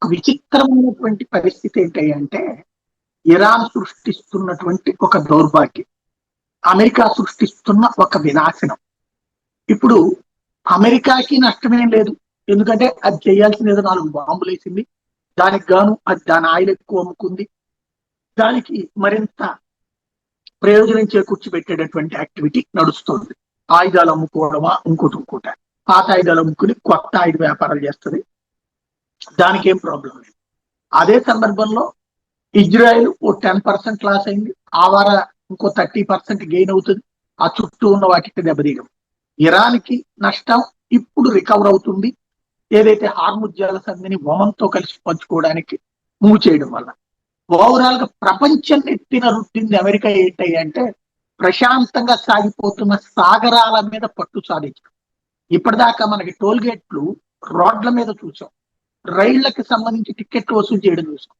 ఒక విచిత్రమైనటువంటి పరిస్థితి ఏంటంటే ఇరాన్ సృష్టిస్తున్నటువంటి ఒక దౌర్భాగ్యం, అమెరికా సృష్టిస్తున్న ఒక వినాశనం. ఇప్పుడు అమెరికాకి నష్టమేం లేదు, ఎందుకంటే అది చేయాల్సిన ఏదో 4 బాంబులు వేసింది, దానికి గాను అది దాని ఆయిల్ ఎక్కువ అమ్ముకుంది, దానికి మరింత ప్రయోజనం చేకూర్చిపెట్టేటటువంటి యాక్టివిటీ నడుస్తుంది. ఆయుధాలు అమ్ముకోవడమా ఇంకోట, పాత ఆయుధాలు అమ్ముకుని కొత్త ఆయుధ వ్యాపారాలు చేస్తుంది, దానికి ఏం ప్రాబ్లం లేదు. అదే సందర్భంలో ఇజ్రాయెల్ ఓ 10% లాస్ అయింది, ఆ వార ఇంకో 30% గెయిన్ అవుతుంది, ఆ చుట్టూ ఉన్న వాటికి దెబ్బతీయడం. ఇరాన్ కి నష్టం ఇప్పుడు రికవర్ అవుతుంది, ఏదైతే హార్ముజ్ జలసంధిని ఒమన్తో కలిసి పంచుకోవడానికి మూవ్ చేయడం వల్ల. ఓవరాల్ గా ప్రపంచం ఎత్తిన రుద్దింది అమెరికా ఏంటంటే ప్రశాంతంగా సాగిపోతున్న సాగరాల మీద పట్టు సాధించడం. ఇప్పటిదాకా మనకి టోల్ గేట్లు రోడ్ల మీద చూసాం, రైళ్లకు సంబంధించి టికెట్లు వసూలు చేయడం చూసాం.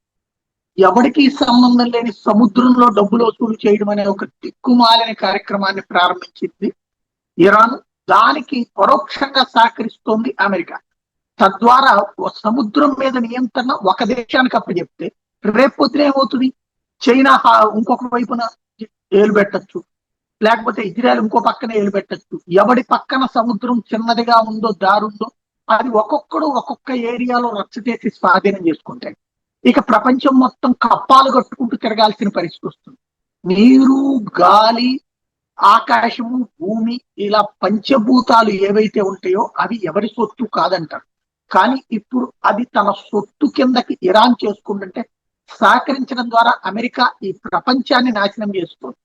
ఎవరికి సంబంధం లేని సముద్రంలో డబ్బులు వసూలు చేయడం అనే ఒక దిక్కుమాలిన కార్యక్రమాన్ని ప్రారంభించింది ఇరాన్. దానికి పరోక్షంగా సహకరిస్తోంది అమెరికా. తద్వారా సముద్రం మీద నియంత్రణ ఒక దేశానికి అప్పచెప్తే రేపొద్దున ఏమవుతుంది, చైనా ఇంకొక వైపున ఏలు పెట్టచ్చు, లేకపోతే ఇజ్రాయెల్ ఇంకో పక్కన ఏలు పెట్టచ్చు. ఎవడి పక్కన సముద్రం చిన్నదిగా ఉందో దారుందో అది ఒక్కొక్కడు ఒక్కొక్క ఏరియాలో రచ్చ చేసి స్వాధీనం చేసుకుంటాయి. ఇక ప్రపంచం మొత్తం కప్పాలు కట్టుకుంటూ తిరగాల్సిన పరిస్థితి వస్తుంది. నీరు, గాలి, ఆకాశము, భూమి, ఇలా పంచభూతాలు ఏవైతే ఉంటాయో అవి ఎవరి సొత్తు కాదంటారు. కానీ ఇప్పుడు అది తన సొత్తు కిందకి ఇరాన్ చేసుకుంటుంటే సహకరించడం ద్వారా అమెరికా ఈ ప్రపంచాన్ని నాశనం చేస్తుంది.